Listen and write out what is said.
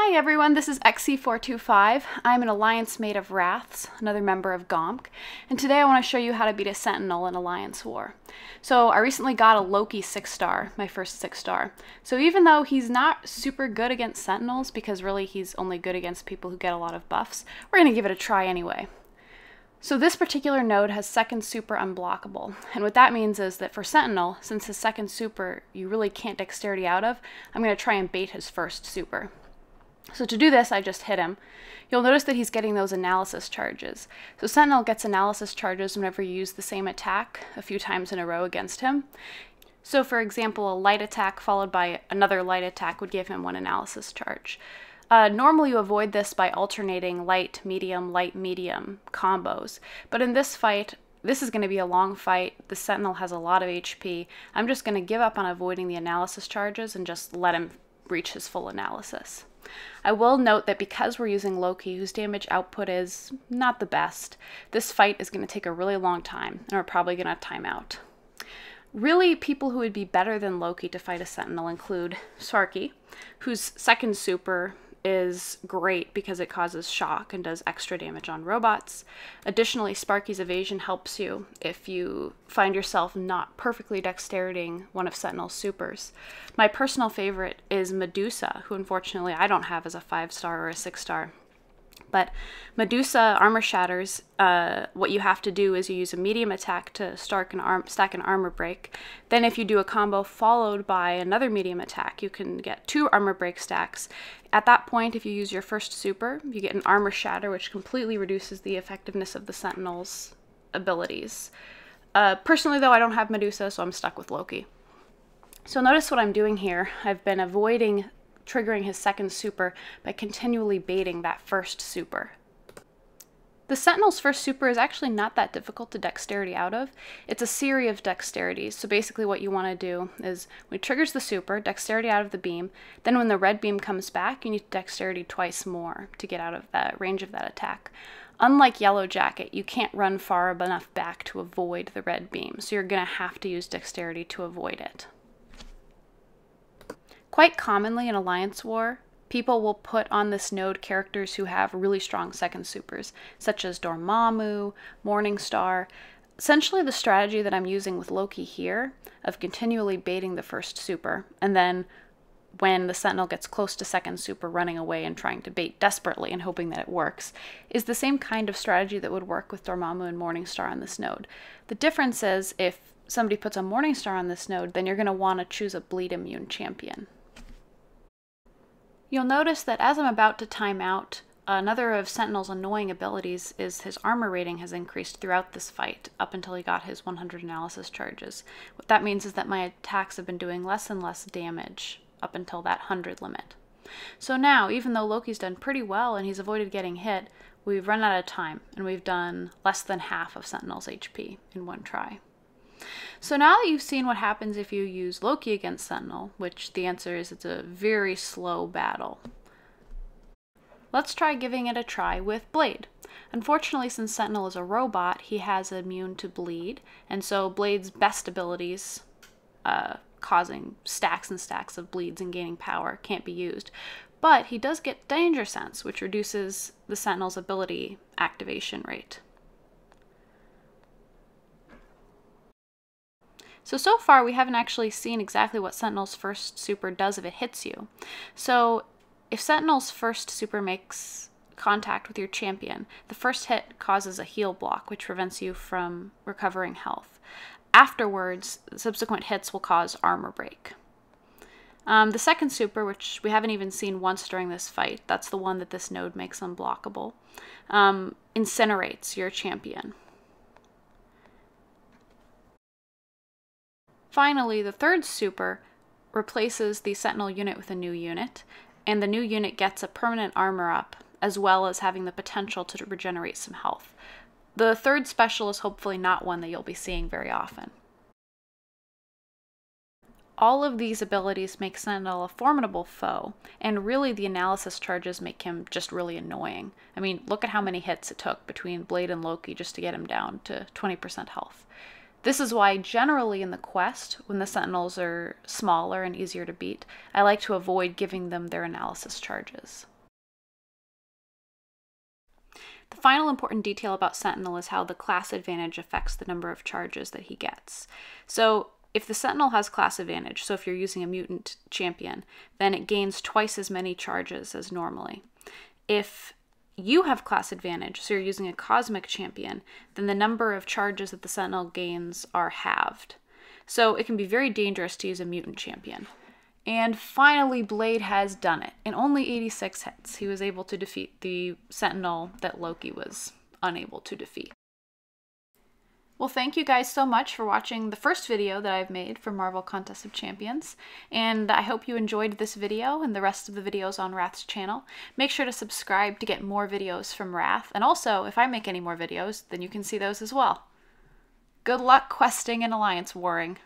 Hi everyone, this is XC425. I'm an alliance mate of Raths, another member of GOOMK, and today I want to show you how to beat a Sentinel in Alliance War. So I recently got a Loki 6-star, my first 6-star. So even though he's not super good against Sentinels, because really he's only good against people who get a lot of buffs, we're going to give it a try anyway. So this particular node has second super unblockable, and what that means is that for Sentinel, since his second super you really can't dexterity out of, I'm going to try and bait his first super. So to do this, I just hit him. You'll notice that he's getting those analysis charges. So Sentinel gets analysis charges whenever you use the same attack a few times in a row against him. So for example, a light attack followed by another light attack would give him one analysis charge. Normally you avoid this by alternating light, medium combos. But in this fight, this is going to be a long fight. The Sentinel has a lot of HP. I'm just going to give up on avoiding the analysis charges and just let him reach his full analysis. I will note that because we're using Loki, whose damage output is not the best, this fight is going to take a really long time, and we're probably going to time out. Really, people who would be better than Loki to fight a Sentinel include Sparky, whose second super is great because it causes shock and does extra damage on robots. Additionally, Sparky's evasion helps you if you find yourself not perfectly dexteritying one of Sentinel's supers. My personal favorite is Medusa, who unfortunately I don't have as a 5-star or a 6-star. But Medusa armor shatters. What you have to do is you use a medium attack to stack an armor break. Then if you do a combo followed by another medium attack, you can get 2 armor break stacks. At that point, if you use your first super, you get an armor shatter, which completely reduces the effectiveness of the Sentinel's abilities. Personally though, I don't have Medusa, so I'm stuck with Loki. So notice what I'm doing here. I've been avoiding triggering his second super by continually baiting that first super. The Sentinel's first super is actually not that difficult to dexterity out of. It's a series of dexterities, so basically what you want to do is when it triggers the super, dexterity out of the beam, then when the red beam comes back, you need to dexterity twice more to get out of that range of that attack. Unlike Yellow Jacket, you can't run far enough back to avoid the red beam, so you're going to have to use dexterity to avoid it. Quite commonly in Alliance War, people will put on this node characters who have really strong second supers, such as Dormammu, Morningstar. Essentially the strategy that I'm using with Loki here, of continually baiting the first super, and then when the Sentinel gets close to second super, running away and trying to bait desperately and hoping that it works, is the same kind of strategy that would work with Dormammu and Morningstar on this node. The difference is if somebody puts a Morningstar on this node, then you're going to want to choose a bleed immune champion. You'll notice that as I'm about to time out, another of Sentinel's annoying abilities is his armor rating has increased throughout this fight, up until he got his 100 analysis charges. What that means is that my attacks have been doing less and less damage up until that 100 limit. So now, even though Loki's done pretty well and he's avoided getting hit, we've run out of time, and we've done less than half of Sentinel's HP in one try. So now that you've seen what happens if you use Loki against Sentinel, which the answer is it's a very slow battle, let's try giving it a try with Blade. Unfortunately, since Sentinel is a robot, he has immune to bleed, and so Blade's best abilities, causing stacks and stacks of bleeds and gaining power, can't be used. But he does get Danger Sense, which reduces the Sentinel's ability activation rate. So far we haven't actually seen exactly what Sentinel's first super does if it hits you. So if Sentinel's first super makes contact with your champion, the first hit causes a heal block, which prevents you from recovering health. Afterwards, subsequent hits will cause armor break. The second super, which we haven't even seen once during this fight, that's the one that this node makes unblockable, incinerates your champion. Finally, the third super replaces the Sentinel unit with a new unit, and the new unit gets a permanent armor up, as well as having the potential to regenerate some health. The third special is hopefully not one that you'll be seeing very often. All of these abilities make Sentinel a formidable foe, and really the analysis charges make him just really annoying. I mean, look at how many hits it took between Blade and Loki just to get him down to 20% health. This is why generally in the quest, when the Sentinels are smaller and easier to beat, I like to avoid giving them their analysis charges. The final important detail about Sentinel is how the class advantage affects the number of charges that he gets. So if the Sentinel has class advantage, so if you're using a mutant champion, then it gains twice as many charges as normally. If you have class advantage, so you're using a cosmic champion, then the number of charges that the Sentinel gains are halved. So it can be very dangerous to use a mutant champion. And finally, Blade has done it. In only 86 hits, he was able to defeat the Sentinel that Loki was unable to defeat. Well, thank you guys so much for watching the first video that I've made for Marvel Contest of Champions, and I hope you enjoyed this video and the rest of the videos on Rath's channel. Make sure to subscribe to get more videos from Rath, and also, if I make any more videos, then you can see those as well. Good luck questing and alliance warring.